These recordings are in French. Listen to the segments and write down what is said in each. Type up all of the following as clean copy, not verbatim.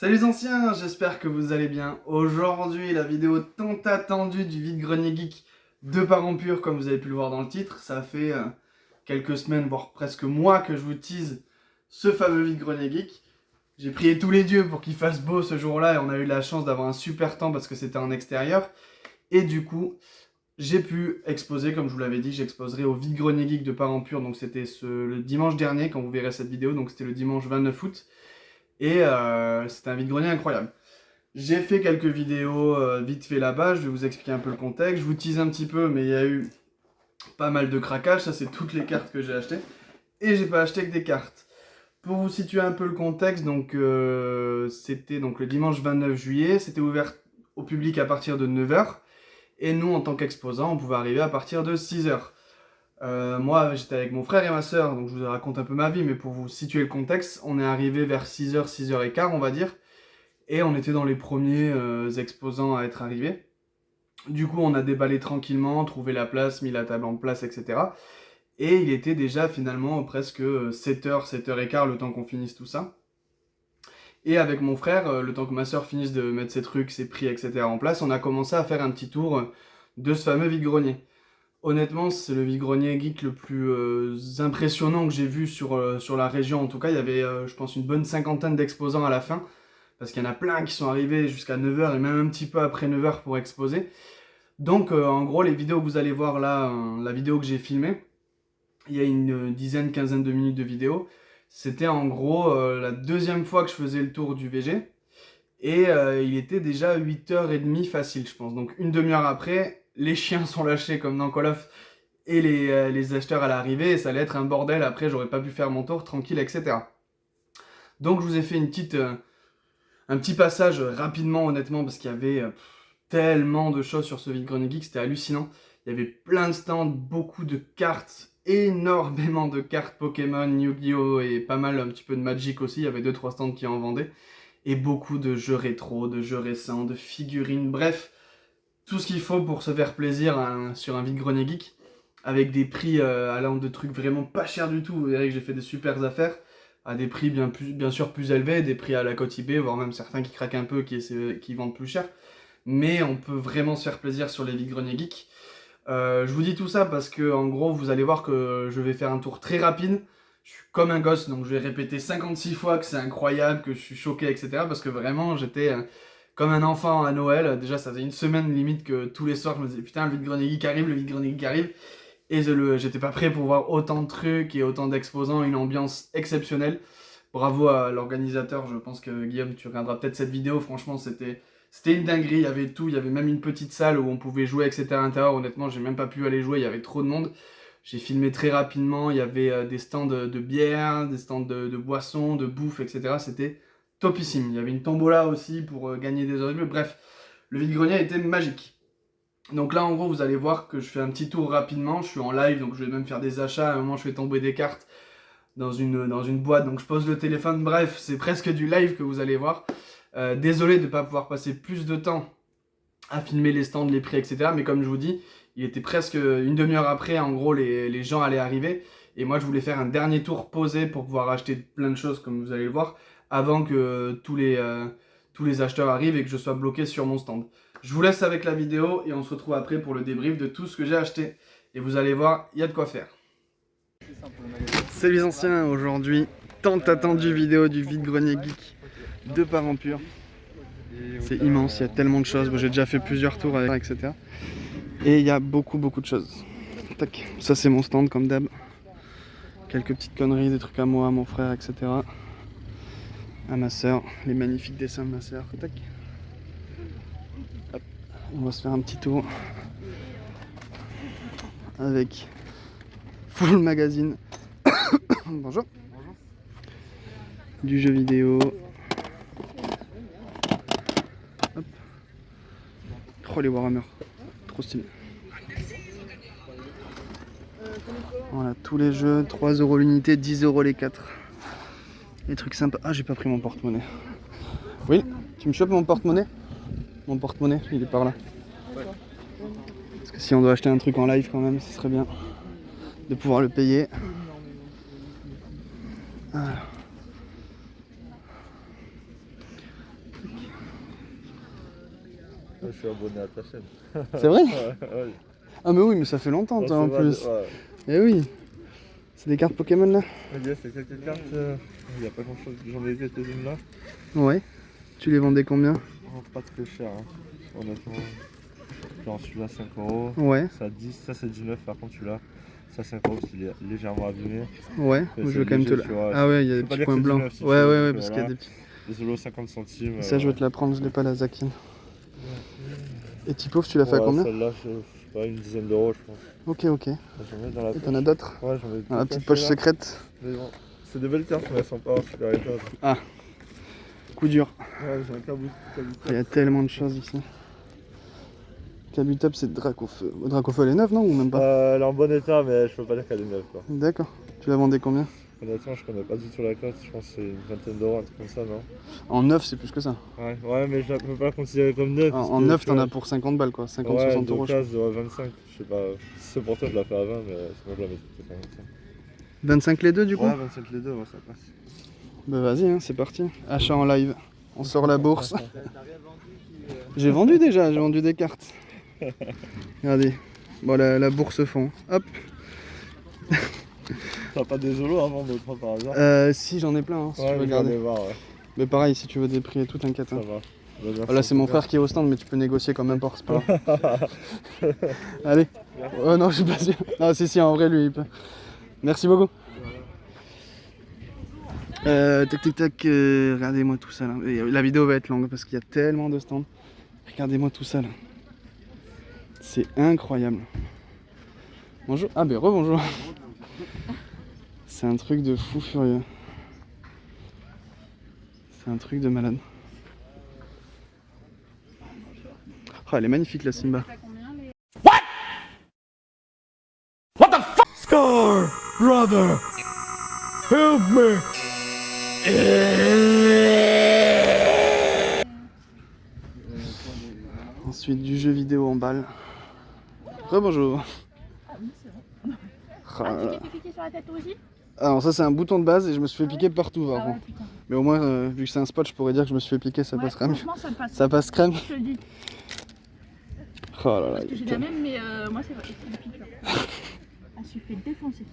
Salut les anciens, j'espère que vous allez bien. Aujourd'hui, la vidéo tant attendue du vide-grenier geek de Parents Purs, comme vous avez pu le voir dans le titre. Ça fait quelques semaines, voire presque mois que je vous tease ce fameux vide-grenier geek. J'ai prié tous les dieux pour qu'il fasse beau ce jour-là et on a eu la chance d'avoir un super temps parce que c'était en extérieur. Et du coup, j'ai pu exposer, comme je vous l'avais dit, j'exposerai au vide-grenier geek de Parents Purs. Donc c'était le dimanche dernier quand vous verrez cette vidéo, donc c'était le dimanche 29 août. Et c'était un vide-grenier incroyable. J'ai fait quelques vidéos vite fait là-bas, je vais vous expliquer un peu le contexte. Je vous tease un petit peu, mais il y a eu pas mal de craquages. Ça, c'est toutes les cartes que j'ai achetées. Et j'ai pas acheté que des cartes. Pour vous situer un peu le contexte, donc c'était donc le dimanche 29 juillet. C'était ouvert au public à partir de 9 h. Et nous, en tant qu'exposants, on pouvait arriver à partir de 6 h. Moi, j'étais avec mon frère et ma soeur, donc je vous raconte un peu ma vie, mais pour vous situer le contexte, on est arrivé vers 6 h, 6 h 15, on va dire, et on était dans les premiers exposants à être arrivés. Du coup, on a déballé tranquillement, trouvé la place, mis la table en place, etc. Et il était déjà finalement presque 7 h, 7 h 15, le temps qu'on finisse tout ça. Et avec mon frère, le temps que ma soeur finisse de mettre ses trucs, ses prix, etc. en place, on a commencé à faire un petit tour de ce fameux vide-grenier. Honnêtement, c'est le vide-grenier geek le plus impressionnant que j'ai vu sur la région. En tout cas, il y avait, je pense, une bonne cinquantaine d'exposants à la fin. Parce qu'il y en a plein qui sont arrivés jusqu'à 9 h et même un petit peu après 9 h pour exposer. Donc, en gros, les vidéos que vous allez voir là, la vidéo que j'ai filmée, il y a une dizaine, quinzaine de minutes de vidéo. C'était en gros la deuxième fois que je faisais le tour du VG. Et il était déjà 8 h 30 facile, je pense. Donc, une demi-heure après, les chiens sont lâchés comme dans Call of et les acheteurs à l'arrivée, et ça allait être un bordel. Après, j'aurais pas pu faire mon tour tranquille, etc. Donc, je vous ai fait un petit passage rapidement, honnêtement, parce qu'il y avait tellement de choses sur ce vide-grenier geek, c'était hallucinant. Il y avait plein de stands, beaucoup de cartes, énormément de cartes Pokémon, Yu-Gi-Oh! Et pas mal, un petit peu de Magic aussi. Il y avait 2-3 stands qui en vendaient. Et beaucoup de jeux rétro, de jeux récents, de figurines, bref, tout ce qu'il faut pour se faire plaisir sur un vide-grenier geek, avec des prix allant de trucs vraiment pas chers du tout. Vous verrez que j'ai fait des super affaires, à des prix bien sûr plus élevés, des prix à la cote eBay, voire même certains qui craquent un peu, qui vendent plus cher. Mais on peut vraiment se faire plaisir sur les vide-greniers geeks. Je vous dis tout ça parce que, en gros, vous allez voir que je vais faire un tour très rapide. Je suis comme un gosse, donc je vais répéter 56 fois que c'est incroyable, que je suis choqué, etc. Parce que vraiment, j'étais comme un enfant à Noël. Déjà, ça faisait une semaine limite que tous les soirs, je me disais putain, le vide-grenier geek arrive, le vide-grenier geek arrive. Et j'étais pas prêt pour voir autant de trucs et autant d'exposants, une ambiance exceptionnelle. Bravo à l'organisateur, je pense que Guillaume, tu regarderas peut-être cette vidéo. Franchement, c'était une dinguerie, il y avait tout, il y avait même une petite salle où on pouvait jouer, etc. à l'intérieur. Honnêtement, j'ai même pas pu aller jouer, il y avait trop de monde. J'ai filmé très rapidement, il y avait des stands de bière, des stands de boissons, de bouffe, etc. C'était topissime. Il y avait une tombola aussi pour gagner des objets. Bref, le vide-grenier était magique. Donc là, en gros, vous allez voir que je fais un petit tour rapidement. Je suis en live, donc je vais même faire des achats. À un moment, je fais tomber des cartes dans une boîte, donc je pose le téléphone. Bref, c'est presque du live que vous allez voir. Désolé de ne pas pouvoir passer plus de temps à filmer les stands, les prix, etc. Mais comme je vous dis, il était presque une demi-heure après, en gros, les gens allaient arriver. Et moi, je voulais faire un dernier tour posé pour pouvoir acheter plein de choses, comme vous allez le voir, avant que tous les acheteurs arrivent et que je sois bloqué sur mon stand. Je vous laisse avec la vidéo et on se retrouve après pour le débrief de tout ce que j'ai acheté. Et vous allez voir, il y a de quoi faire. Salut les anciens, aujourd'hui, tant attendu vidéo du vide-grenier geek de Parents Purs. C'est immense, il y a tellement de choses, j'ai déjà fait plusieurs tours avec, etc. Et il y a beaucoup de choses. Tac. Ça c'est mon stand comme d'hab. Quelques petites conneries, des trucs à moi, à mon frère, etc. À ma soeur, les magnifiques dessins de ma soeur. Tac. Hop. On va se faire un petit tour avec Full Magazine. Bonjour. Du jeu vidéo. Hop. Oh les Warhammer, trop stylé. Voilà, tous les jeux, 3 € l'unité, 10 € les 4. Les trucs sympas. Ah, j'ai pas pris mon porte-monnaie. Oui, tu me chopes mon porte-monnaie? Mon porte-monnaie, il est par là. Parce que si on doit acheter un truc en live quand même, ce serait bien de pouvoir le payer. Voilà. Je suis abonné à ta chaîne. C'est vrai? Ouais. Ah mais oui, mais ça fait longtemps toi en plus. Ouais. Eh oui. C'est des cartes Pokémon là? Ouais, c'est quelques cartes. Il n'y a pas grand chose. J'en ai quelques-unes là. Ouais. Tu les vendais combien? Oh, pas très cher, hein. Honnêtement. Genre celui-là 5 €. Ouais. Ça 10, ça c'est du neuf par contre celui-là. Ça 5 € parce qu'il est légèrement abîmé. Ouais, Mais je c'est veux quand même te léger, la... tu vois. Ah ouais, il y a des Faut pas petits dire points que c'est du blancs. neuf, si tu Ouais, veux, ouais, ouais, donc, parce qu'il y a des petits... Désolé, 50 centimes. Ça, je vais te la prendre, je l'ai pas la Zakin. Et Tipov, tu l'as fait à combien? Celle-là, je sais pas, une dizaine d'euros, je pense. Ok, ok. J'en mets dans la Et poche. t'en as d'autres? Ouais, j'en ai Dans la deux petite cachées, poche là. secrète? Mais bon, c'est des belles cartes, mais elles sont pas en super état. Ah, coup dur. Ouais, j'ai un cabut. Il y a tellement de choses ici. Kabutop, c'est Dracofeu. Dracofeu, elle est neuve, non? Ou même pas? Elle est en bon état, mais je peux pas dire qu'elle est neuve, quoi. D'accord. Tu la vendais combien? Honnêtement, je connais pas du tout la cote. Je pense que c'est une vingtaine d'euros, un truc comme ça, non? En neuf, c'est plus que ça. Ouais, mais je la peux pas la considérer comme neuve. En neuf, t'en as pour 50 balles, quoi. 50-60 euros. Ouais, 25, je sais pas. Si c'est pour toi, je la fais à 20, mais sinon je la mets peut-être à 25. 25 les deux, du coup? Ouais, 25 les deux, ouais, ça passe. Bah vas-y, hein, c'est parti. Achat en live. On sort la bourse. J'ai vendu déjà, j'ai vendu des cartes. Regardez. Bon, la bourse fond. Hop. T'as pas des zolos à vendre, toi, par hasard? Si, j'en ai plein, hein, si tu Ouais, veux je vais aller regarder. voir, ouais. Mais pareil, si tu veux des prix et tout, t'inquiète. Ça Hein. va. Bah, merci, Là, c'est mon frère qui est au stand, mais tu peux négocier comme n'importe, c'est pas grave. Allez. Oh non, je suis pas sûr. Non, si, en vrai, lui, il peut. Merci beaucoup. Tac, regardez-moi tout ça là. Et la vidéo va être longue parce qu'il y a tellement de stands. Regardez-moi tout ça là. C'est incroyable. Bonjour. Ah ben rebonjour. C'est un truc de fou furieux. C'est un truc de malade. Oh, elle est magnifique la Simba. What the fuck? Scar, brother, help me. Ensuite du jeu vidéo en balle. Rebonjour. Tu t'es fait piquer sur la tête toi aussi? Alors ça c'est un bouton de base et je me suis fait piquer partout par contre. Putain. Mais au moins vu que c'est un spot je pourrais dire que je me suis fait piquer, ça passera mieux. Franchement ça passe. Ça passe crème. Je te le dis. Oh là là. Parce que j'ai la même mais moi c'est une piqûre. On s'est fait défoncer.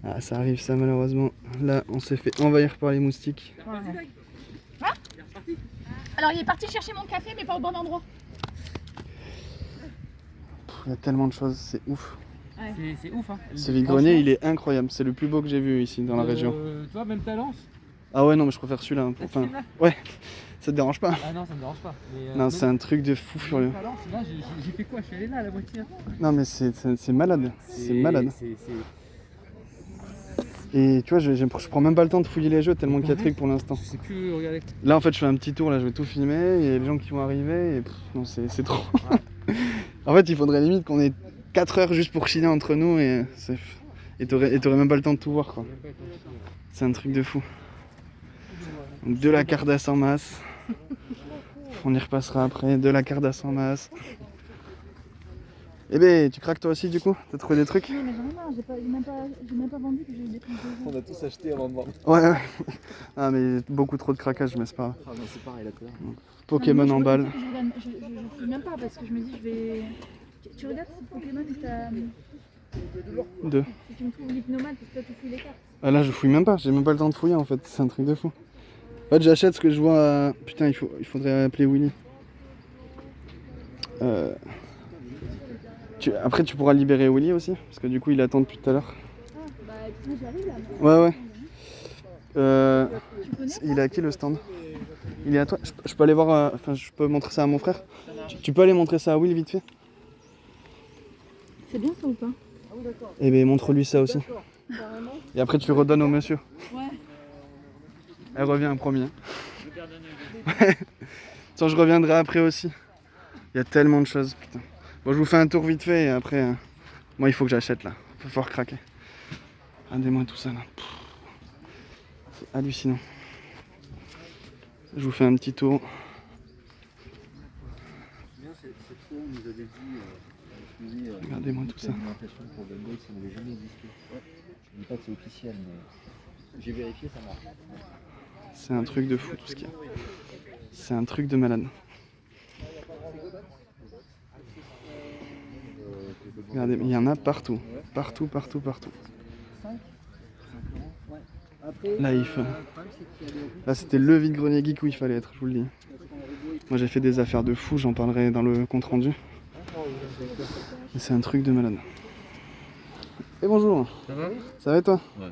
Ah ça arrive ça malheureusement. Là on s'est fait envahir par les moustiques. Ouais. Hein? Alors il est parti chercher mon café mais pas au bon endroit. Il y a tellement de choses, c'est ouf. Ouais. C'est ouf hein. Ce vide-grenier il est incroyable, c'est le plus beau que j'ai vu ici dans la région. Tu vois même ta lance. Ah ouais non mais je préfère celui-là. Hein, enfin, ouais, ça te dérange pas? Ah non ça me dérange pas. Mais, Non c'est un truc de fou furieux. Ta lance, là j'ai fait quoi? Je suis allé là à la moitié. Non mais c'est malade, c'est malade. Et tu vois, je prends même pas le temps de fouiller les jeux tellement qu'il y a de trucs pour l'instant. Je sais plus regarder. Là en fait je fais un petit tour, là je vais tout filmer, il y a les gens qui vont arriver et non c'est trop. En fait il faudrait limite qu'on ait 4 heures juste pour chiller entre nous et t'aurais même pas le temps de tout voir quoi. C'est un truc de fou. Donc de la cardasse en masse. On y repassera après, de la cardasse en masse. Eh ben, tu craques toi aussi du coup? T'as trouvé des trucs? Oui mais j'en ai marre, j'ai même pas vendu que j'ai eu des trucs. On a tous acheté avant de vendre. Ouais. Ah mais beaucoup trop de craquage mais c'est pas grave. Ah non, c'est pareil là tout Pokémon en balle. Je fouille même pas parce que je me dis je vais. Tu regardes si Pokémon t'as. Deux. Si tu me trouves l'hypnomate parce que toi tu fouilles les cartes. Ah là je fouille même pas, j'ai même pas le temps de fouiller en fait, c'est un truc de fou. En fait j'achète ce que je vois. Putain il faudrait appeler Willy. Après tu pourras libérer Willy aussi, parce que du coup il attend depuis tout à l'heure. Ah bah moi j'arrive là. Ouais. Tu connais? Il est à qui le stand? Il est à toi? Je peux aller voir, enfin je peux montrer ça à mon frère. Tu peux aller montrer ça à Will vite fait? C'est bien ça ou pas? Eh ben montre-lui ça aussi. Et après tu redonnes au monsieur. Ouais. Elle revient en premier. Ouais. Tiens, je reviendrai après aussi. Il y a tellement de choses, putain. Bon, je vous fais un tour vite fait et après, moi il faut que j'achète là. Faut fort craquer. Regardez-moi tout ça là. C'est hallucinant. Je vous fais un petit tour. Regardez-moi tout ça. Pour Game Boy, ça n'avait jamais existé. Je dis pas que c'est officiel, mais j'ai vérifié, ça marche. C'est un truc de fou tout ce qu'il y a. C'est un truc de malade. Regardez, il y en a partout. Partout. Là, là c'était le vide-grenier geek où il fallait être, je vous le dis. Moi j'ai fait des affaires de fou, j'en parlerai dans le compte rendu. Et c'est un truc de malade. Et bonjour. Ça va? Ça va et toi? Ouais.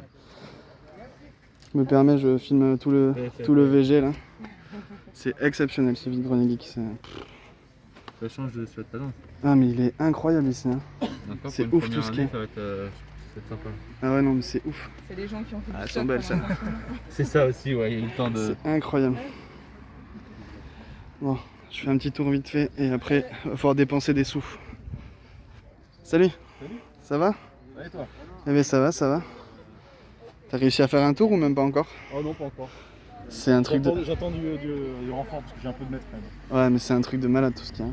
Je me permets, je filme tout le VG là. C'est exceptionnel ce vide-grenier geek. Ça change de ce talent. Ah mais il est incroyable ici. Hein. D'accord, C'est pour une ouf tout première ce qui est. année, ça va être sympa. Ah ouais non mais c'est ouf. C'est les gens qui ont fait Ah, du elles stop sont belles, pendant ça. le confinement. C'est ça aussi, ouais, il y a eu le temps de. C'est incroyable. Bon, je fais un petit tour vite fait et après, il va falloir dépenser des sous. Salut. Ça va? Ouais, et toi? Eh bien ça va. T'as réussi à faire un tour ou même pas encore? Oh non, pas encore. C'est un truc de... J'attends du renfort parce que j'ai un peu de maître quand même. Ouais mais c'est un truc de malade tout ce qu'il y a.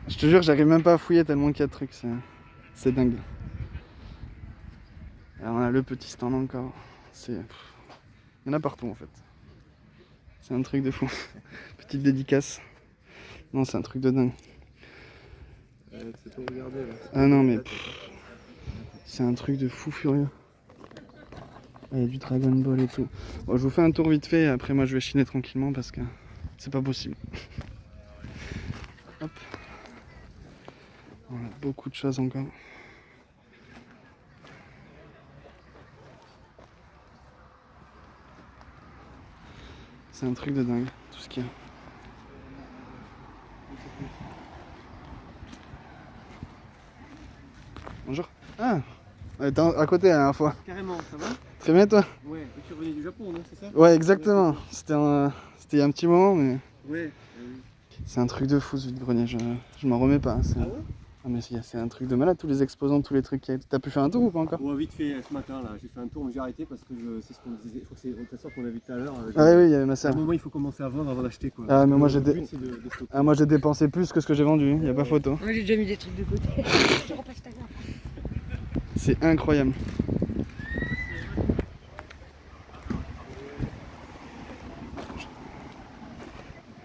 Je te jure, j'arrive même pas à fouiller tellement qu'il y a de trucs. C'est dingue. Alors on a le petit stand encore. Il y en a partout en fait. C'est un truc de fou. Petite dédicace. Non, c'est un truc de dingue. C'est tout regardé là. Ah non mais c'est un truc de fou furieux. Ah, il y a du Dragon Ball et tout. Bon, je vous fais un tour vite fait et après moi je vais chiner tranquillement parce que c'est pas possible. Hop. On a beaucoup de choses encore. C'est un truc de dingue, tout ce qu'il y a. Bonjour. Ah, ouais, t'es à côté la dernière fois. Carrément, ça va? Très bien toi? Ouais, et tu revenais du Japon, non? C'est ça? Ouais, exactement. C'était il y a un petit moment, mais Ouais. c'est un truc de fou ce vide-grenier. Je m'en remets pas. Ah ouais? Ah mais c'est un truc de malade, tous les exposants, tous les trucs qu'il y a. T'as pu faire un tour ou pas encore? Ouais, vite fait ce matin là, j'ai fait un tour mais j'ai arrêté parce que c'est ce qu'on disait, je crois que c'est de toute façon qu'on a vu tout à l'heure. Ah oui, il y avait ma À sœur. un moment il faut commencer à vendre avant d'acheter quoi. Ah, mais moi, Le j'ai but, c'est de stocker. Ah moi j'ai dépensé plus que ce que j'ai vendu, il y a pas photo. Moi j'ai déjà mis des trucs de côté. Je te repasse ta carte. C'est incroyable.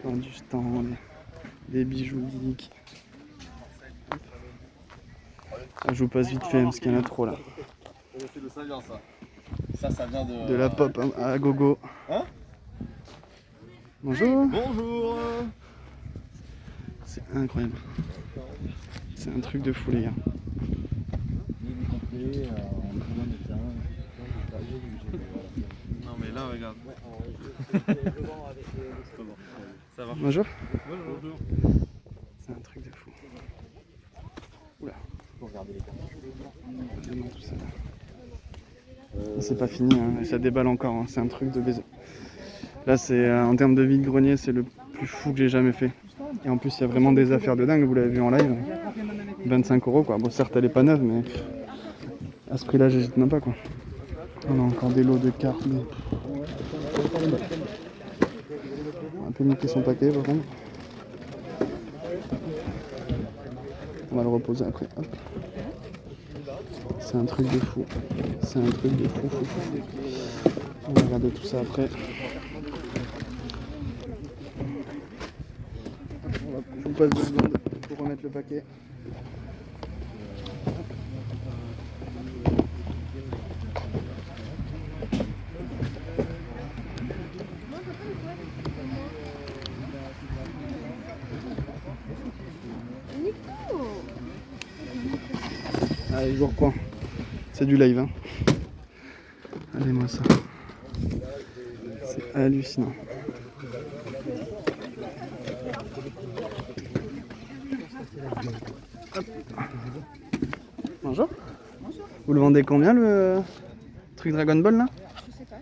Dans du stand, des bijoux geeks. Ah, je vous passe vite fait parce qu'il y en a trop là. C'est de ça vient ça. Ça vient de. De la pop à gogo. Hein? Bonjour. Bonjour. C'est incroyable. C'est un truc de fou les gars. Non, mais là, regarde. Ça va. Bonjour. Bonjour. C'est un truc de fou. Oula. Faut regarder les cartes. Vraiment tout ça. Et c'est pas fini, hein. Ça déballe encore, hein. C'est un truc de baiser. Là c'est en termes de vide-grenier, c'est le plus fou que j'ai jamais fait. Et en plus il y a vraiment des affaires de dingue, vous l'avez vu en live. 25 € quoi. Bon certes elle est pas neuve mais à ce prix là j'hésite même pas quoi. On a encore des lots de cartes. On a un peu niqué son paquet par contre. On va le reposer après. Hop. C'est un truc de fou. C'est un truc de fou. On va regarder tout ça après. Je vous passe 2 secondes pour remettre le paquet. Allez, je vous reprends. C'est du live, hein. Allez, moi ça. C'est hallucinant. Hop. Bonjour. Bonjour. Vous le vendez combien le truc Dragon Ball là? Je sais pas.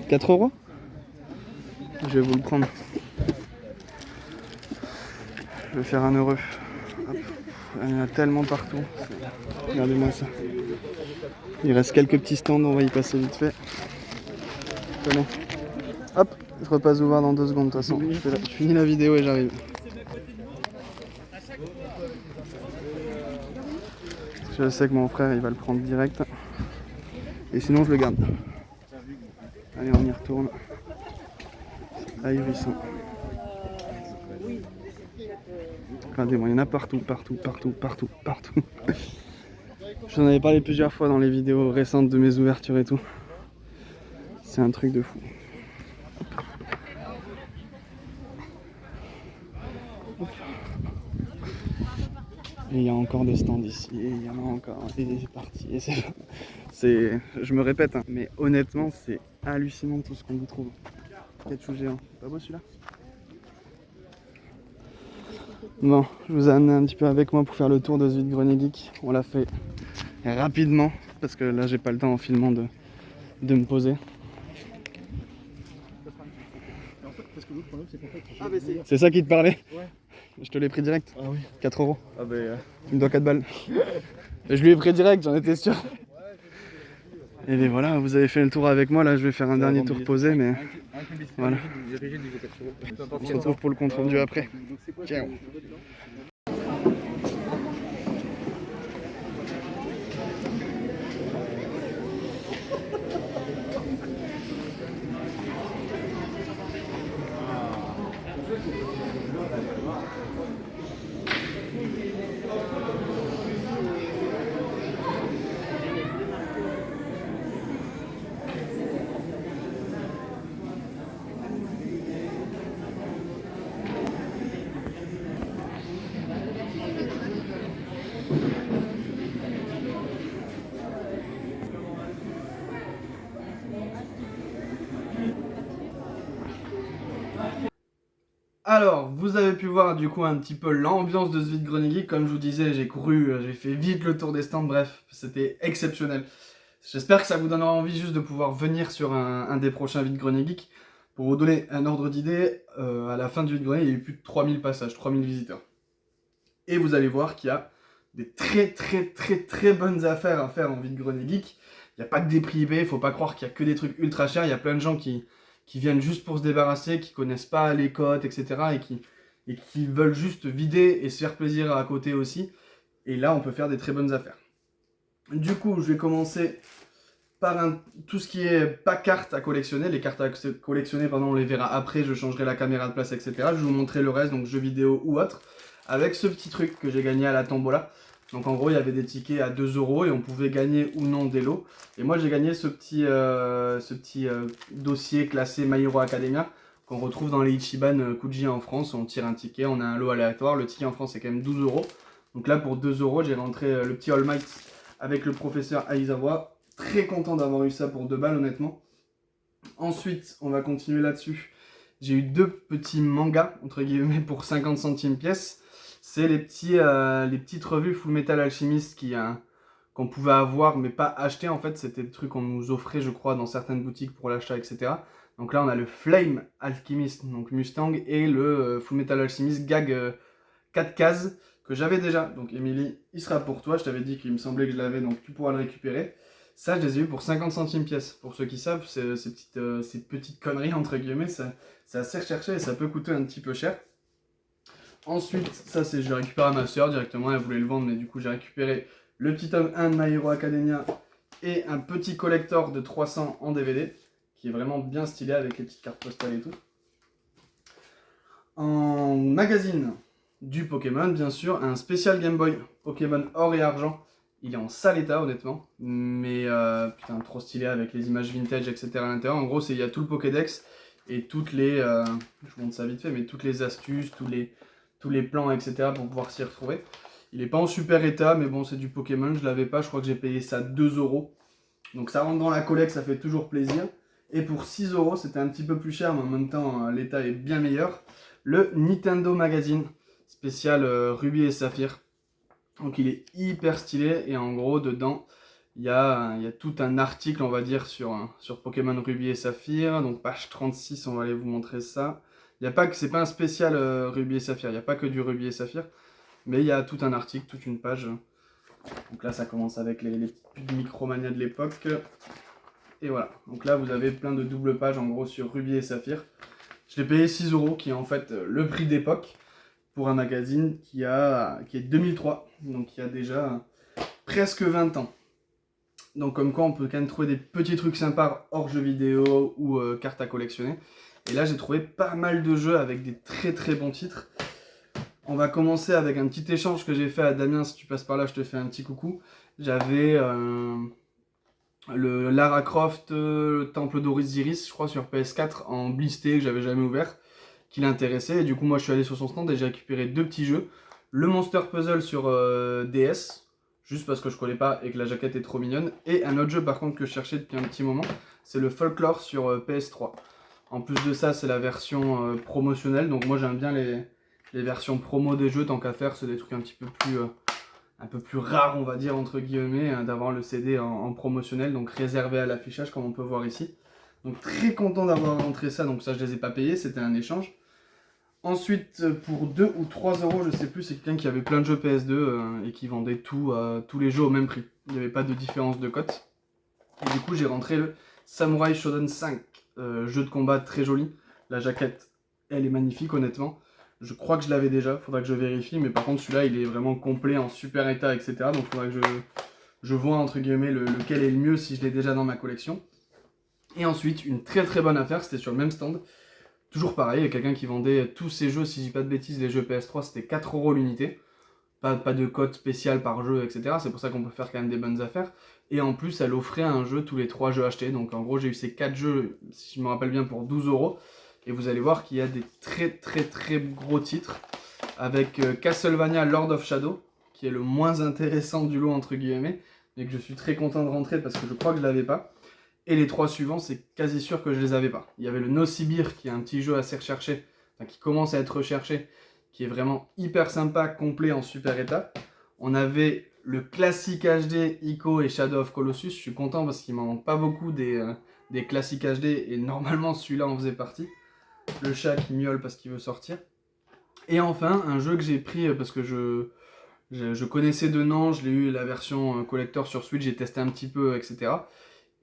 4 €? Je vais vous le prendre. Je vais faire 1 €. Hop. Il y en a tellement partout. Regardez-moi ça. Il reste quelques petits stands, on va y passer vite fait. Tenez. Hop, je repasse vous voir dans 2 secondes de toute façon. Je finis la vidéo et j'arrive. Je sais que mon frère il va le prendre direct. Et sinon je le garde. Allez, on y retourne. Ahurissant. Regardez-moi, il y en a partout, partout, partout, partout, partout. Je vous en avais parlé plusieurs fois dans les vidéos récentes de mes ouvertures et tout. C'est un truc de fou. Et il y a encore des stands ici, et il y en a encore, et c'est parti, et c'est... Je me répète, hein, mais honnêtement, c'est hallucinant tout ce qu'on y trouve. Ketchou géant, pas beau celui-là? Bon, je vous ai amené un petit peu avec moi pour faire le tour de ce vide-grenier geek. On l'a fait rapidement, parce que là j'ai pas le temps en filmant de me poser. C'est ça qui te parlait? Ouais. Je te l'ai pris direct. Ah oui. 4 €. Ah ben. Tu me dois 4 balles. Et je lui ai pris direct, j'en étais sûr. Et bien voilà, vous avez fait le tour avec moi. Là, je vais faire un dernier tour posé, mais voilà. On se retrouve pour le compte rendu après. Ciao. Alors, vous avez pu voir du coup un petit peu l'ambiance de ce vide-grenier geek. Comme je vous disais, j'ai couru, j'ai fait vite le tour des stands, bref, c'était exceptionnel. J'espère que ça vous donnera envie juste de pouvoir venir sur un des prochains vide-grenier geek. Pour vous donner un ordre d'idée, à la fin du vide-grenier, il y a eu plus de 3000 passages, 3000 visiteurs. Et vous allez voir qu'il y a des très bonnes affaires à faire en vide-grenier geek. Il n'y a pas que des prix eBay, il ne faut pas croire qu'il y a que des trucs ultra chers, il y a plein de gens qui viennent juste pour se débarrasser, qui connaissent pas les cotes, etc. et qui veulent juste vider et se faire plaisir à côté aussi. Et là, on peut faire des très bonnes affaires. Du coup, je vais commencer par tout ce qui est pas cartes à collectionner. Les cartes à collectionner, pardon, on les verra après, je changerai la caméra de place, etc. Je vais vous montrer le reste, donc jeux vidéo ou autre, avec ce petit truc que j'ai gagné à la tombola. Donc en gros, il y avait des tickets à 2 € et on pouvait gagner ou non des lots. Et moi, j'ai gagné ce petit dossier classé My Hero Academia qu'on retrouve dans les Ichiban Kuji en France. On tire un ticket, on a un lot aléatoire. Le ticket en France, c'est quand même 12 €. Donc là, pour 2 €, j'ai rentré le petit All Might avec le professeur Aizawa. Très content d'avoir eu ça pour 2 balles, honnêtement. Ensuite, on va continuer là-dessus. J'ai eu 2 petits mangas, entre guillemets, pour 50 centimes pièce. C'est les petites revues Full Metal Alchemist qu'on pouvait avoir mais pas acheter. En fait, c'était des trucs qu'on nous offrait, je crois, dans certaines boutiques pour l'achat, etc. Donc là, on a le Flame Alchemist, donc Mustang, et le Full Metal Alchemist Gag 4 cases que j'avais déjà. Donc Émilie, il sera pour toi. Je t'avais dit qu'il me semblait que je l'avais, donc tu pourras le récupérer. Ça, je les ai eu pour 50 centimes pièce. Pour ceux qui savent, ces petites conneries, entre guillemets, c'est assez recherché et ça peut coûter un petit peu cher. Ensuite, ça c'est, je récupère à ma soeur directement, elle voulait le vendre, mais du coup j'ai récupéré le petit tome 1 de My Hero Academia et un petit collector de 300 en DVD, qui est vraiment bien stylé avec les petites cartes postales et tout. En magazine, du Pokémon bien sûr, un spécial Game Boy Pokémon or et argent. Il est en sale état honnêtement, mais putain trop stylé avec les images vintage, etc. à l'intérieur. En gros, il y a tout le Pokédex et toutes les, je vous montre ça vite fait, mais toutes les astuces, tous les plans, etc. pour pouvoir s'y retrouver. Il n'est pas en super état, mais bon, c'est du Pokémon, je l'avais pas, je crois que j'ai payé ça 2 €. Donc ça rentre dans la collecte, ça fait toujours plaisir. Et pour 6 €, c'était un petit peu plus cher, mais en même temps, l'état est bien meilleur. Le Nintendo Magazine, spécial Ruby et Saphir. Donc il est hyper stylé, et en gros, dedans, il y a tout un article, on va dire, sur Pokémon Ruby et Saphir. Donc page 36, on va aller vous montrer ça. C'est pas un spécial Ruby et Saphir, il n'y a pas que du Ruby et Saphir, mais il y a tout un article, toute une page. Donc là, ça commence avec les petites Micromania de l'époque. Et voilà, donc là, vous avez plein de doubles pages, en gros, sur Ruby et Saphir. Je l'ai payé 6 €, qui est en fait le prix d'époque, pour un magazine qui est 2003, donc il y a déjà presque 20 ans. Donc comme quoi, on peut quand même trouver des petits trucs sympas hors jeux vidéo ou cartes à collectionner. Et là, j'ai trouvé pas mal de jeux avec des très bons titres. On va commencer avec un petit échange que j'ai fait à Damien. Si tu passes par là, je te fais un petit coucou. J'avais le Lara Croft Temple d'Osiris, je crois, sur PS4 en blisté que j'avais jamais ouvert, qui l'intéressait. Et du coup, moi, je suis allé sur son stand et j'ai récupéré 2 petits jeux. Le Monster Puzzle sur DS, juste parce que je connais pas et que la jaquette est trop mignonne. Et un autre jeu, par contre, que je cherchais depuis un petit moment, c'est le Folklore sur PS3. En plus de ça, c'est la version promotionnelle. Donc moi, j'aime bien les versions promo des jeux, tant qu'à faire, c'est des trucs un peu plus rares, on va dire, entre guillemets, d'avoir le CD en promotionnel, donc réservé à l'affichage, comme on peut voir ici. Donc très content d'avoir rentré ça, donc ça je les ai pas payés, c'était un échange. Ensuite, pour 2 ou 3 euros, je sais plus, c'est quelqu'un qui avait plein de jeux PS2 et qui vendait tous les jeux au même prix. Il n'y avait pas de différence de cote. Et du coup, j'ai rentré le Samurai Shodown 5, jeu de combat très joli. La jaquette, elle est magnifique, honnêtement. Je crois que je l'avais déjà, faudra que je vérifie, mais par contre celui-là il est vraiment complet, en super état, etc. Donc il faudra que je vois entre guillemets lequel est le mieux si je l'ai déjà dans ma collection. Et ensuite, une très très bonne affaire, c'était sur le même stand. Toujours pareil, il y a quelqu'un qui vendait tous ces jeux, si je dis pas de bêtises, les jeux PS3 c'était 4 € l'unité. Pas de code spécial par jeu, etc. C'est pour ça qu'on peut faire quand même des bonnes affaires. Et en plus, elle offrait un jeu tous les 3 jeux achetés. Donc en gros, j'ai eu ces 4 jeux, si je me rappelle bien, pour 12 €. Et vous allez voir qu'il y a des très très très gros titres. Avec Castlevania Lord of Shadow, qui est le moins intéressant du lot entre guillemets. Mais que je suis très content de rentrer parce que je crois que je l'avais pas. Et les 3 suivants, c'est quasi sûr que je les avais pas. Il y avait le Nocibir, qui est un petit jeu assez recherché. Enfin, qui commence à être recherché. Qui est vraiment hyper sympa, complet, en super état. On avait le classique HD, Ico et Shadow of Colossus. Je suis content parce qu'il m'en manque pas beaucoup des classiques HD. Et normalement, celui-là en faisait partie. Le chat qui miaule parce qu'il veut sortir. Et enfin, un jeu que j'ai pris parce que je connaissais de nom, je l'ai eu la version collector sur Switch, j'ai testé un petit peu, etc.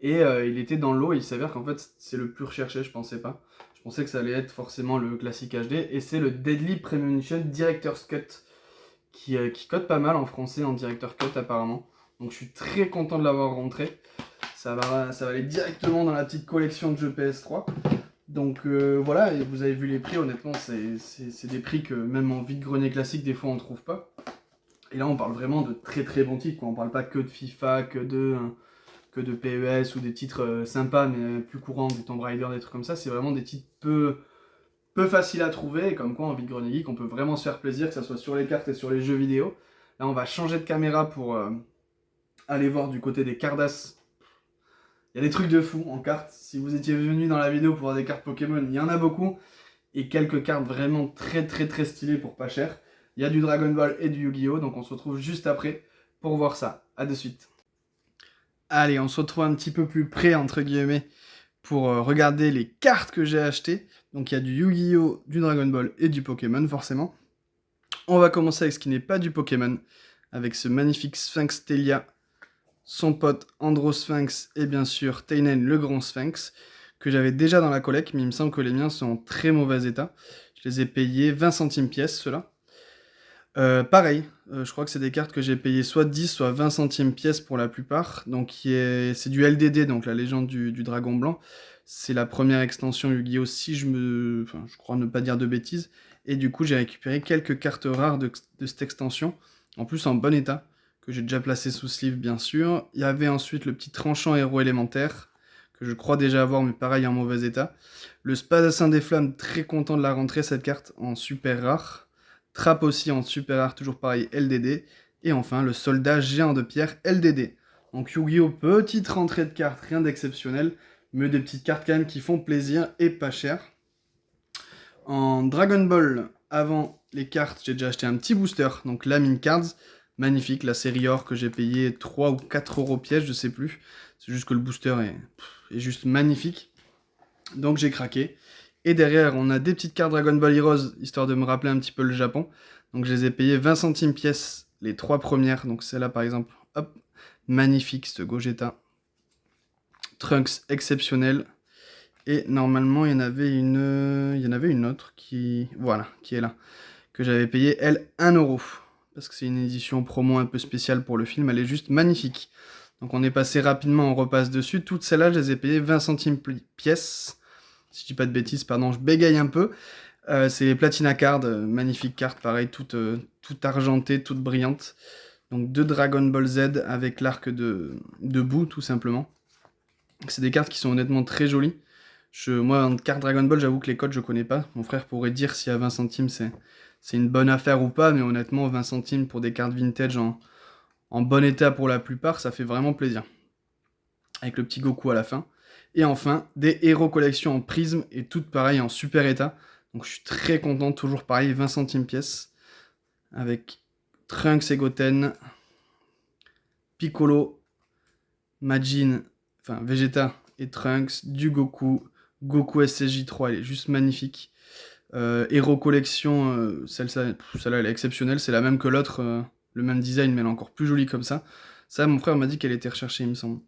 Et il était dans le lot et il s'avère qu'en fait c'est le plus recherché, je pensais pas. Je pensais que ça allait être forcément le classique HD. Et c'est le Deadly Premonition Director's Cut qui cote pas mal en français en Director's Cut apparemment. Donc je suis très content de l'avoir rentré. Ça va aller directement dans la petite collection de jeux PS3. Donc voilà, et vous avez vu les prix, honnêtement, c'est des prix que même en vide-grenier classique, des fois on ne trouve pas. Et là, on parle vraiment de très très bons titres, quoi. On parle pas que de FIFA, que de PES ou des titres sympas, mais plus courants, des Tomb Raider, des trucs comme ça. C'est vraiment des titres peu faciles à trouver, et comme quoi en vide-grenier geek, on peut vraiment se faire plaisir, que ce soit sur les cartes et sur les jeux vidéo. Là, on va changer de caméra pour aller voir du côté des Cardass. Il y a des trucs de fou en cartes. Si vous étiez venu dans la vidéo pour voir des cartes Pokémon, il y en a beaucoup. Et quelques cartes vraiment très très très stylées pour pas cher. Il y a du Dragon Ball et du Yu-Gi-Oh! Donc on se retrouve juste après pour voir ça. A de suite. Allez, on se retrouve un petit peu plus près, entre guillemets, pour regarder les cartes que j'ai achetées. Donc il y a du Yu-Gi-Oh!, du Dragon Ball et du Pokémon, forcément. On va commencer avec ce qui n'est pas du Pokémon. Avec ce magnifique Sphinx Telia. Son pote Androsphinx et bien sûr Teinen le Grand Sphinx, que j'avais déjà dans la collecte, mais il me semble que les miens sont en très mauvais état. Je les ai payés 20 centimes pièce, ceux-là. Pareil, je crois que c'est des cartes que j'ai payées soit 10, soit 20 centimes pièce pour la plupart. Donc c'est du LDD, donc la légende du dragon blanc. C'est la première extension Yu-Gi-Oh! Si je crois ne pas dire de bêtises. Et du coup, j'ai récupéré quelques cartes rares de cette extension, en plus en bon état, que j'ai déjà placé sous sleeve bien sûr. Il y avait ensuite le petit tranchant héros élémentaire, que je crois déjà avoir, mais pareil en mauvais état. Le Spadassin des Flammes, très content de la rentrée cette carte, en super rare. Trappe aussi en super rare, toujours pareil LDD. Et enfin le Soldat Géant de Pierre LDD. Donc Yu-Gi-Oh! Petite rentrée de cartes, rien d'exceptionnel, mais des petites cartes quand même qui font plaisir et pas cher. En Dragon Ball, avant les cartes, j'ai déjà acheté un petit booster, donc la Mine Cards. Magnifique, la série or que j'ai payé 3 ou 4 € pièce, je sais plus. C'est juste que le booster est juste magnifique. Donc j'ai craqué. Et derrière, on a des petites cartes Dragon Ball Heroes, histoire de me rappeler un petit peu le Japon. Donc je les ai payées 20 centimes pièce, les 3 premières. Donc celle-là par exemple, hop, magnifique ce Gogeta. Trunks exceptionnel. Et normalement, il y en avait une autre qui est là. Que j'avais payé, elle, 1 €. Parce que c'est une édition promo un peu spéciale pour le film, elle est juste magnifique. Donc on est passé rapidement, on repasse dessus. Toutes celles-là, je les ai payées 20 centimes pièce. Si je dis pas de bêtises, pardon, je bégaye un peu. C'est les Platina Cards, magnifique carte, pareil, toute argentée, toute brillante. Donc 2 Dragon Ball Z avec l'arc de bout, tout simplement. C'est des cartes qui sont honnêtement très jolies. Moi, en carte Dragon Ball, j'avoue que les codes, je connais pas. Mon frère pourrait dire si à 20 centimes, c'est une bonne affaire ou pas, mais honnêtement, 20 centimes pour des cartes vintage en bon état pour la plupart, ça fait vraiment plaisir. Avec le petit Goku à la fin. Et enfin, des héros collection en prisme et toutes pareilles en super état. Donc je suis très content, toujours pareil, 20 centimes pièce. Avec Trunks et Goten, Piccolo, Majin, enfin Vegeta et Trunks, du Goku, Goku SSJ3, elle est juste magnifique. Héros collection, celle-là elle est exceptionnelle, c'est la même que l'autre, le même design mais elle est encore plus jolie comme ça. Ça, mon frère m'a dit qu'elle était recherchée, il me semble.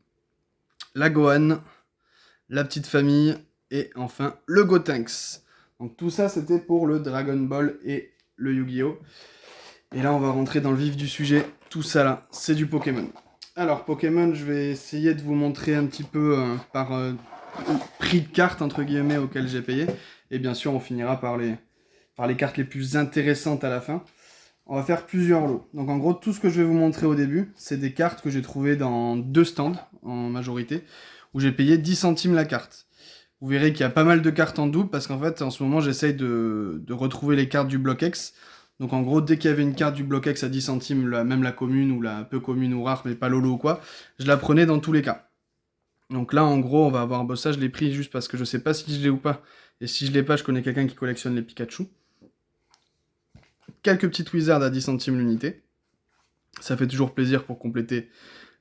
La Gohan, la petite famille, et enfin le Gotenks. Donc tout ça c'était pour le Dragon Ball et le Yu-Gi-Oh! Et là on va rentrer dans le vif du sujet, tout ça là, c'est du Pokémon. Alors Pokémon, je vais essayer de vous montrer un petit peu par prix de carte entre guillemets auquel j'ai payé. Et bien sûr on finira par les cartes les plus intéressantes à la fin. On va faire plusieurs lots. Donc en gros, tout ce que je vais vous montrer au début, c'est des cartes que j'ai trouvées dans 2 stands, en majorité, où j'ai payé 10 centimes la carte. Vous verrez qu'il y a pas mal de cartes en double, parce qu'en fait, en ce moment, j'essaye de retrouver les cartes du bloc X. Donc en gros, dès qu'il y avait une carte du bloc X à 10 centimes, même la commune, ou la peu commune ou rare, mais pas Lolo ou quoi, je la prenais dans tous les cas. Donc là, en gros, on va avoir... Bon, ça, je l'ai pris juste parce que je sais pas si je l'ai ou pas. Et si je l'ai pas, je connais quelqu'un qui collectionne les Pikachu. Quelques petites Wizards à 10 centimes l'unité. Ça fait toujours plaisir pour compléter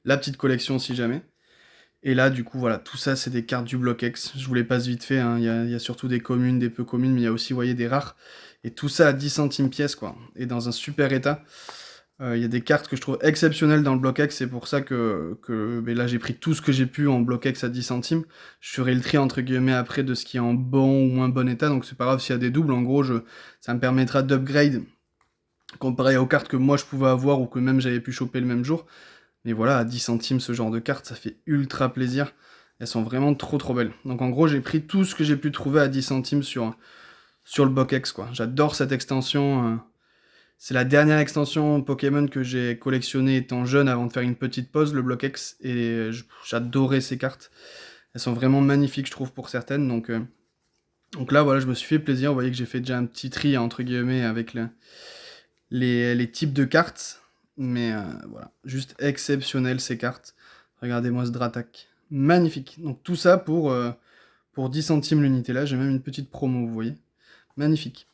la petite collection si jamais. Et là, du coup, voilà, tout ça, c'est des cartes du bloc X. Je vous les passe vite fait, hein. Il y a surtout des communes, des peu communes, mais il y a aussi, vous voyez, des rares. Et tout ça à 10 centimes pièce, quoi. Et dans un super état. Il y a des cartes que je trouve exceptionnelles dans le bloc X, c'est pour ça que là, j'ai pris tout ce que j'ai pu en bloc X à 10 centimes. Je ferai le tri, entre guillemets, après, de ce qui est en bon ou moins bon état, donc c'est pas grave s'il y a des doubles. En gros, ça me permettra d'upgrade comparé aux cartes que moi je pouvais avoir ou que même j'avais pu choper le même jour. Mais voilà, à 10 centimes, ce genre de cartes, ça fait ultra plaisir. Elles sont vraiment trop trop belles. Donc en gros, j'ai pris tout ce que j'ai pu trouver à 10 centimes sur le BoxX, quoi. J'adore cette extension. C'est la dernière extension Pokémon que j'ai collectionnée étant jeune avant de faire une petite pause, le BoxX. Et j'adorais ces cartes. Elles sont vraiment magnifiques, je trouve, pour certaines. Donc là, voilà, je me suis fait plaisir. Vous voyez que j'ai fait déjà un petit tri, entre guillemets, avec les types de cartes. Mais voilà, juste exceptionnel ces cartes. Regardez-moi ce Dratak. Magnifique. Donc tout ça pour 10 centimes l'unité. Là, j'ai même une petite promo, vous voyez. Magnifique.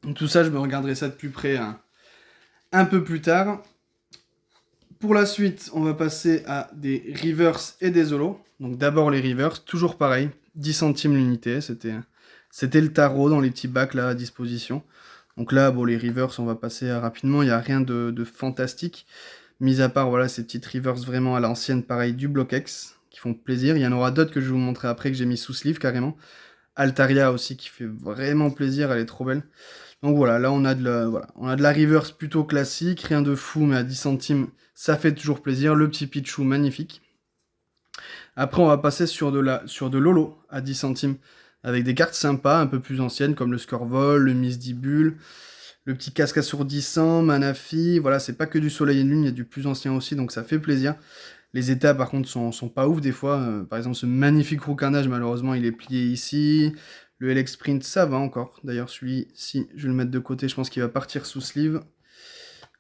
Donc tout ça, je me regarderai ça de plus près un peu plus tard. Pour la suite, on va passer à des reverse et des holos. Donc d'abord les reverse, toujours pareil. 10 centimes l'unité. C'était le tarot dans les petits bacs là à disposition. Donc là, bon, les reverse, on va passer rapidement, il n'y a rien de fantastique. Mis à part, voilà, ces petites reverse vraiment à l'ancienne, pareil, du bloc X, qui font plaisir. Il y en aura d'autres que je vais vous montrer après, que j'ai mis sous sleeve carrément. Altaria aussi, qui fait vraiment plaisir, elle est trop belle. Donc voilà, là on a de la reverse plutôt classique, rien de fou, mais à 10 centimes, ça fait toujours plaisir. Le petit Pichou, magnifique. Après, on va passer sur de Lolo, à 10 centimes. Avec des cartes sympas, un peu plus anciennes, comme le Scorvol, le Misdibule, le petit casque assourdissant, Manafi. Voilà, c'est pas que du Soleil et Lune, il y a du plus ancien aussi, donc ça fait plaisir. Les états, par contre, sont pas ouf des fois. Par exemple, ce magnifique Roucarnage, malheureusement, il est plié ici. Le LX Sprint, ça va encore. D'ailleurs, celui-ci, je vais le mettre de côté, je pense qu'il va partir sous sleeve.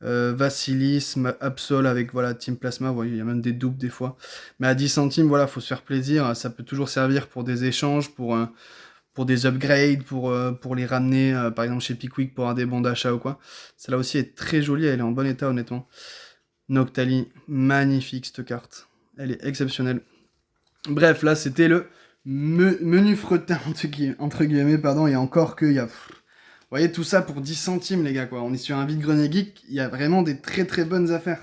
Vassilis, Absol avec voilà, Team Plasma, il y a même des doubles des fois. Mais à 10 centimes, voilà, faut se faire plaisir. Ça peut toujours servir pour des échanges, pour des upgrades, pour les ramener, par exemple chez Pickwick pour avoir des bons d'achat ou quoi. Celle-là aussi est très jolie, elle est en bon état honnêtement. Noctali, magnifique cette carte. Elle est exceptionnelle. Bref, là c'était le menu fretin entre guillemets, pardon, et encore qu'il y a... Vous voyez, tout ça pour 10 centimes, les gars, quoi. On est sur un vide-grenier geek, il y a vraiment des très très bonnes affaires.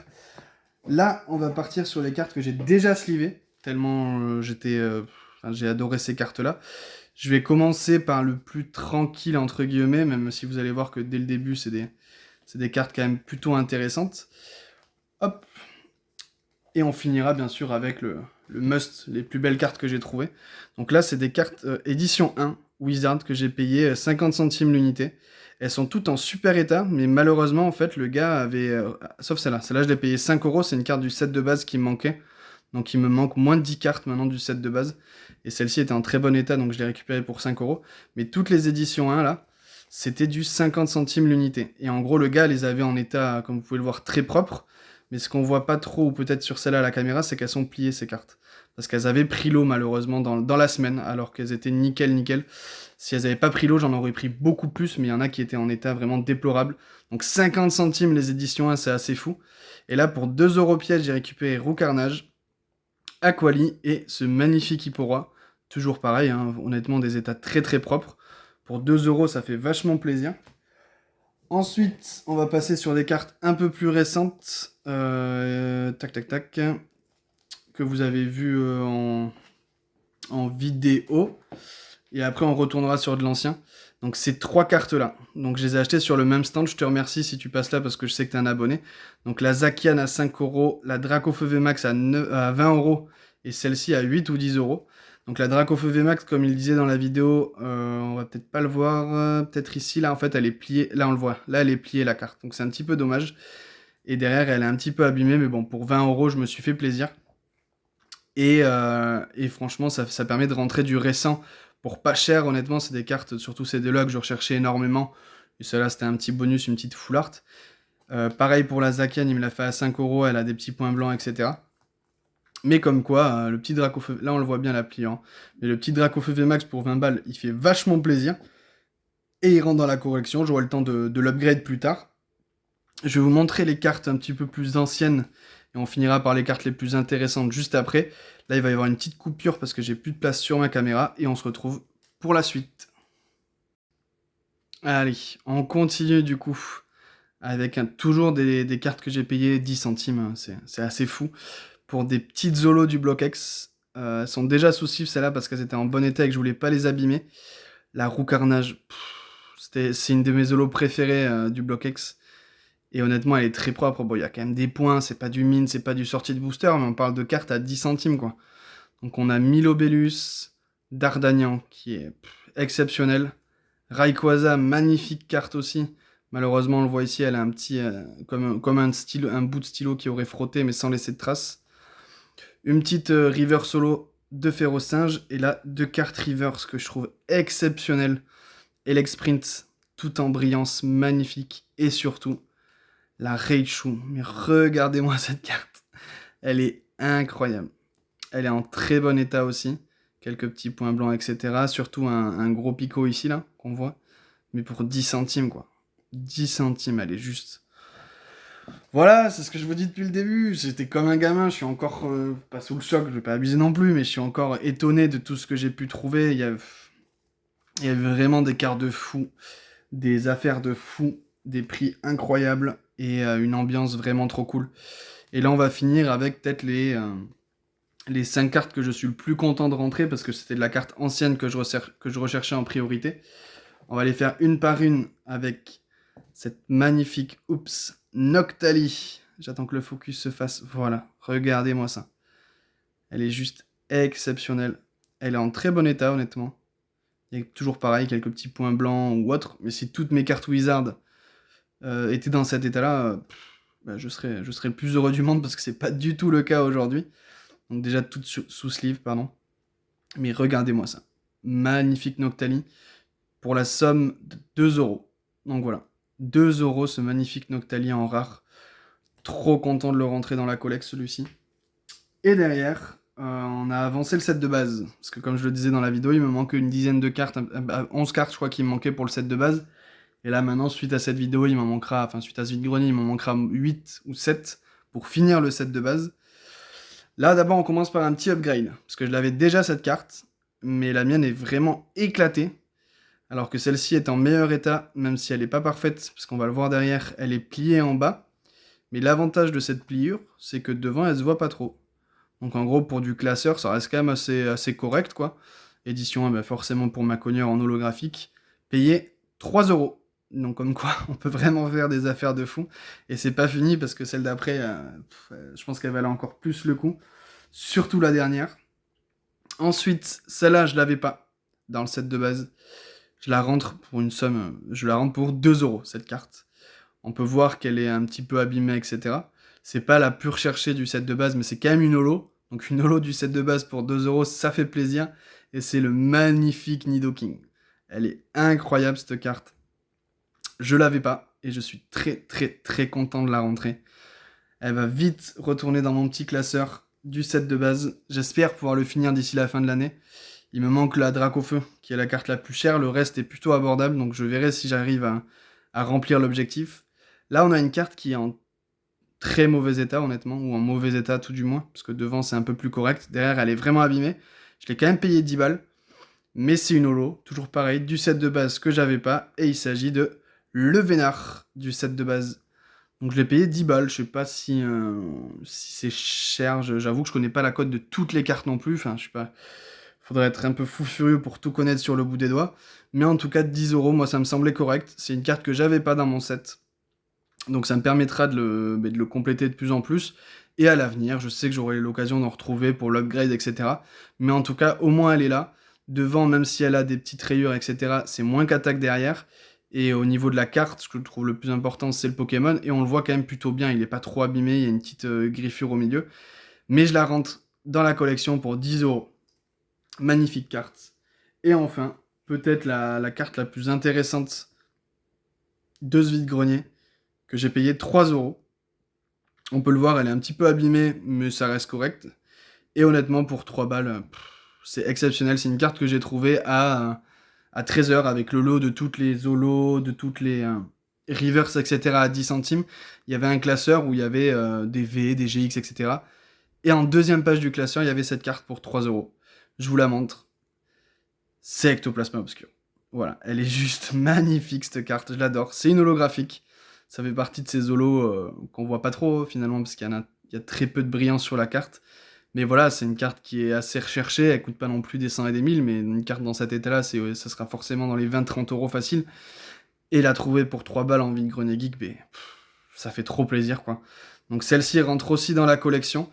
Là, on va partir sur les cartes que j'ai déjà slivées, tellement j'ai adoré ces cartes-là. Je vais commencer par le plus tranquille, entre guillemets, même si vous allez voir que dès le début, c'est des cartes quand même plutôt intéressantes. Hop. Et on finira, bien sûr, avec le must, les plus belles cartes que j'ai trouvées. Donc là, c'est des cartes édition 1, Wizard que j'ai payé 50 centimes l'unité. Elles sont toutes en super état, mais malheureusement, en fait, le gars avait... sauf celle-là. Celle-là, je l'ai payé 5 euros. C'est une carte du set de base qui me manquait. Donc, il me manque moins de 10 cartes maintenant du set de base. Et celle-ci était en très bon état, donc je l'ai récupérée pour 5 euros. Mais toutes les éditions 1, là, c'était du 50 centimes l'unité. Et en gros, le gars les avait en état, comme vous pouvez le voir, très propre. Mais ce qu'on voit pas trop, ou peut-être sur celle-là à la caméra, c'est qu'elles sont pliées, ces cartes. Parce qu'elles avaient pris l'eau, malheureusement, dans la semaine, alors qu'elles étaient nickel. Si elles n'avaient pas pris l'eau, j'en aurais pris beaucoup plus, mais il y en a qui étaient en état vraiment déplorable. Donc 50 centimes les éditions 1, c'est assez fou. Et là, pour 2 euros pièce, j'ai récupéré Roux Carnage, Aquali et ce magnifique Hipporoi. Toujours pareil, hein, honnêtement, des états très propres. Pour 2 euros, ça fait vachement plaisir. Ensuite, on va passer sur des cartes un peu plus récentes. Tac. Que vous avez vu en vidéo. Et après, on retournera sur de l'ancien. Donc, ces 3 cartes-là. Donc, je les ai achetées sur le même stand. Je te remercie si tu passes là parce que je sais que tu es un abonné. Donc, la Zacian à 5 euros. La Dracofeu VMAX à 20 euros. Et celle-ci à 8 ou 10 euros. Donc, la Dracofeu VMAX, comme il disait dans la vidéo, on va peut-être pas le voir. Peut-être ici. Là, en fait, elle est pliée. Là, on le voit. Là, elle est pliée, la carte. Donc, c'est un petit peu dommage. Et derrière, elle est un petit peu abîmée. Mais bon, pour 20 euros, je me suis fait plaisir. Et franchement, ça permet de rentrer du récent pour pas cher. Honnêtement, c'est des cartes, surtout ces deux-là, que je recherchais énormément. Et celle-là, c'était un petit bonus, une petite full art. Pareil pour la Zacian, il me l'a fait à 5 euros. Elle a des petits points blancs, etc. Mais comme quoi, le petit Dracofeu... Là, on le voit bien, la pliant. Mais le petit Dracofeu VMAX pour 20 balles, il fait vachement plaisir. Et il rentre dans la collection. J'aurai le temps de l'upgrade plus tard. Je vais vous montrer les cartes un petit peu plus anciennes. Et on finira par les cartes les plus intéressantes juste après. Là, il va y avoir une petite coupure parce que j'ai plus de place sur ma caméra. Et on se retrouve pour la suite. Allez, on continue du coup. Avec toujours des cartes que j'ai payées 10 centimes. C'est assez fou. Pour des petites zolos du Block X. Elles sont déjà sous cif celles-là parce qu'elles étaient en bon état et que je voulais pas les abîmer. La Roux Carnage. C'est une de mes zolos préférées du Block X. Et honnêtement, elle est très propre. Bon, il y a quand même des points, c'est pas du mine, c'est pas du sortie de booster, mais on parle de cartes à 10 centimes, quoi. Donc on a Milobellus, Dardagnan, qui est exceptionnel. Rayquaza, magnifique carte aussi. Malheureusement, on le voit ici, elle a un petit... comme un bout de stylo qui aurait frotté, mais sans laisser de traces. Une petite River Solo de Ferrosinge. Et là, 2 cartes Reverse que je trouve exceptionnelles. Elex Sprint, tout en brillance, magnifique. Et surtout... la Raichu, mais regardez-moi cette carte. Elle est incroyable. Elle est en très bon état aussi. Quelques petits points blancs, etc. Surtout un gros picot ici, là, qu'on voit. Mais pour 10 centimes, quoi. 10 centimes, elle est juste... Voilà, c'est ce que je vous dis depuis le début. J'étais comme un gamin, je suis encore... pas sous le choc, je vais pas abuser non plus, mais je suis encore étonné de tout ce que j'ai pu trouver. Il y a vraiment des cartes de fou, des affaires de fou, des prix incroyables. Et une ambiance vraiment trop cool. Et là, on va finir avec peut-être les 5 cartes que je suis le plus content de rentrer, parce que c'était de la carte ancienne que je recherchais en priorité. On va les faire une par une avec cette magnifique Noctali. J'attends que le focus se fasse. Voilà, regardez-moi ça. Elle est juste exceptionnelle. Elle est en très bon état, honnêtement. Il y a toujours pareil, quelques petits points blancs ou autres. Mais si toutes mes cartes Wizard... étaient dans cet état-là, je serais le plus heureux du monde parce que c'est pas du tout le cas aujourd'hui. Donc déjà tout sous sleeve, pardon. Mais regardez-moi ça. Magnifique Noctali pour la somme de 2 euros. Donc voilà, 2 euros ce magnifique Noctali en rare. Trop content de le rentrer dans la collecte celui-ci. Et derrière, on a avancé le set de base. Parce que comme je le disais dans la vidéo, il me manque une dizaine de cartes, 11 cartes je crois qu'il me manquait pour le set de base. Et là, maintenant, suite à cette vidéo, suite à ce vide-grenier, il m'en manquera 8 ou 7 pour finir le set de base. Là, d'abord, on commence par un petit upgrade. Parce que je l'avais déjà, cette carte. Mais la mienne est vraiment éclatée. Alors que celle-ci est en meilleur état, même si elle n'est pas parfaite. Parce qu'on va le voir derrière, elle est pliée en bas. Mais l'avantage de cette pliure, c'est que devant, elle se voit pas trop. Donc en gros, pour du classeur, ça reste quand même assez correct, quoi. Édition 1, forcément pour ma cogneur en holographique. Payé 3 euros. Donc comme quoi, on peut vraiment faire des affaires de fou. Et c'est pas fini parce que celle d'après, je pense qu'elle valait encore plus le coup. Surtout la dernière. Ensuite, celle-là, je l'avais pas. dans le set de base. Je la rentre pour une somme, je la rentre pour 2 € cette carte. On peut voir qu'elle est un petit peu abîmée, etc. C'est pas la plus recherchée du set de base, mais c'est quand même une holo. Donc une holo du set de base pour 2 €, ça fait plaisir. Et c'est le magnifique Nidoking. Elle est incroyable cette carte. Je l'avais pas et je suis très très très content de la rentrer. Elle va vite retourner dans mon petit classeur du set de base. J'espère pouvoir le finir d'ici la fin de l'année. Il me manque la Dracofeu, qui est la carte la plus chère. Le reste est plutôt abordable, donc je verrai si j'arrive à remplir l'objectif. Là, on a une carte qui est en très mauvais état, honnêtement, ou en mauvais état tout du moins, parce que devant, c'est un peu plus correct. Derrière, elle est vraiment abîmée. Je l'ai quand même payé 10 balles, mais c'est une holo, toujours pareil, du set de base que j'avais pas, et il s'agit de le Vénard du set de base. Donc je l'ai payé 10 balles, je sais pas si c'est cher, j'avoue que je connais pas la cote de toutes les cartes non plus, enfin je sais pas, faudrait être un peu fou furieux pour tout connaître sur le bout des doigts, mais en tout cas 10 €, moi ça me semblait correct, c'est une carte que j'avais pas dans mon set, donc ça me permettra de le compléter de plus en plus, et à l'avenir, je sais que j'aurai l'occasion d'en retrouver pour l'upgrade, etc. Mais en tout cas, au moins elle est là, devant, même si elle a des petites rayures, etc., c'est moins qu'attaque derrière. Et au niveau de la carte, ce que je trouve le plus important, c'est le Pokémon. Et on le voit quand même plutôt bien, il n'est pas trop abîmé, il y a une petite griffure au milieu. Mais je la rentre dans la collection pour 10 €. Magnifique carte. Et enfin, peut-être la carte la plus intéressante de ce vide-grenier, que j'ai payé 3 €. On peut le voir, elle est un petit peu abîmée, mais ça reste correct. Et honnêtement, pour 3 balles, c'est exceptionnel. C'est une carte que j'ai trouvée à 13h avec le lot de toutes les holos, de toutes les reverse, etc. à 10 centimes. Il y avait un classeur où il y avait des V, des GX, etc. Et en deuxième page du classeur, il y avait cette carte pour 3 €. Je vous la montre. C'est Ectoplasma Obscur. Voilà, elle est juste magnifique cette carte, je l'adore. C'est une holographique. Ça fait partie de ces holos qu'on voit pas trop finalement, parce qu'il y a très peu de brillance sur la carte. Mais voilà, c'est une carte qui est assez recherchée, elle coûte pas non plus des 100 et des 1000, mais une carte dans cet état-là, ça sera forcément dans les 20-30 € facile. Et la trouver pour 3 balles en vide-grenier geek, ça fait trop plaisir, quoi. Donc celle-ci rentre aussi dans la collection.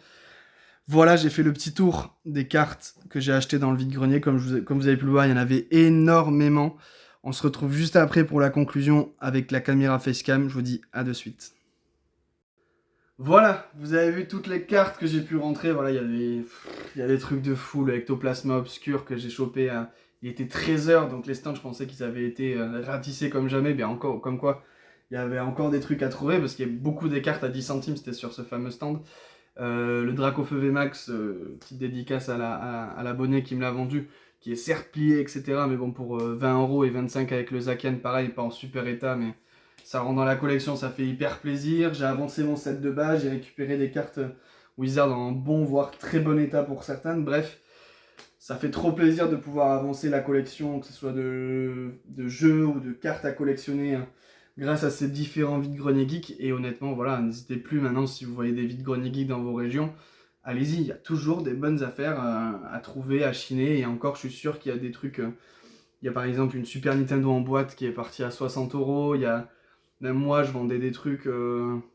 Voilà, j'ai fait le petit tour des cartes que j'ai achetées dans le vide-grenier. Comme vous avez pu le voir, il y en avait énormément. On se retrouve juste après pour la conclusion avec la caméra facecam. Je vous dis à de suite. Voilà, vous avez vu toutes les cartes que j'ai pu rentrer. Voilà, il y a des trucs de fou. Le Ectoplasma Obscur que j'ai chopé, il était 13h, donc les stands, je pensais qu'ils avaient été ratissés comme jamais. Bien encore, comme quoi, il y avait encore des trucs à trouver, parce qu'il y a beaucoup des cartes à 10 centimes, c'était sur ce fameux stand. Le Dracofeu VMAX, petite dédicace à l'abonné qui me l'a vendu, qui est certes plié, etc. Mais bon, pour 20 € et 25 avec le Zacian, pareil, pas en super état, mais ça rentre dans la collection, ça fait hyper plaisir. J'ai avancé mon set de base, j'ai récupéré des cartes Wizard en bon, voire très bon état pour certaines. Bref, ça fait trop plaisir de pouvoir avancer la collection, que ce soit de jeux ou de cartes à collectionner, hein, grâce à ces différents vide-greniers geeks. Et honnêtement, voilà, n'hésitez plus maintenant, si vous voyez des vide-greniers geeks dans vos régions, allez-y, il y a toujours des bonnes affaires à trouver, à chiner. Et encore, je suis sûr qu'il y a des trucs... il y a par exemple une Super Nintendo en boîte qui est partie à 60 €. Il y a... Même moi, je vendais des trucs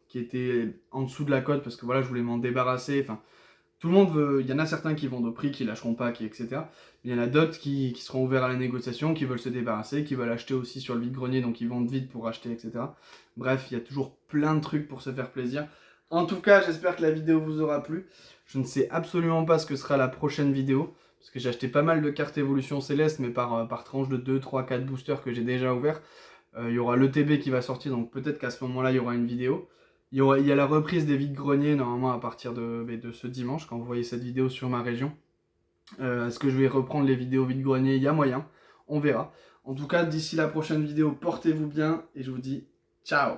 qui étaient en dessous de la cote parce que voilà, je voulais m'en débarrasser. Enfin, tout le monde veut... Il y en a certains qui vendent au prix, qui lâcheront pas, etc. Mais il y en a d'autres qui seront ouverts à la négociation, qui veulent se débarrasser, qui veulent acheter aussi sur le vide-grenier, donc ils vendent vite pour acheter, etc. Bref, il y a toujours plein de trucs pour se faire plaisir. En tout cas, j'espère que la vidéo vous aura plu. Je ne sais absolument pas ce que sera la prochaine vidéo, parce que j'ai acheté pas mal de cartes Évolution Céleste, mais par tranche de 2, 3, 4 boosters que j'ai déjà ouverts. Il y aura l'ETB qui va sortir, donc peut-être qu'à ce moment-là, il y aura une vidéo. Il y a la reprise des vides-greniers, normalement, à partir de ce dimanche, quand vous voyez cette vidéo sur ma région. Est-ce que je vais reprendre les vidéos vide-greniers? Il y a moyen, on verra. En tout cas, d'ici la prochaine vidéo, portez-vous bien, et je vous dis ciao!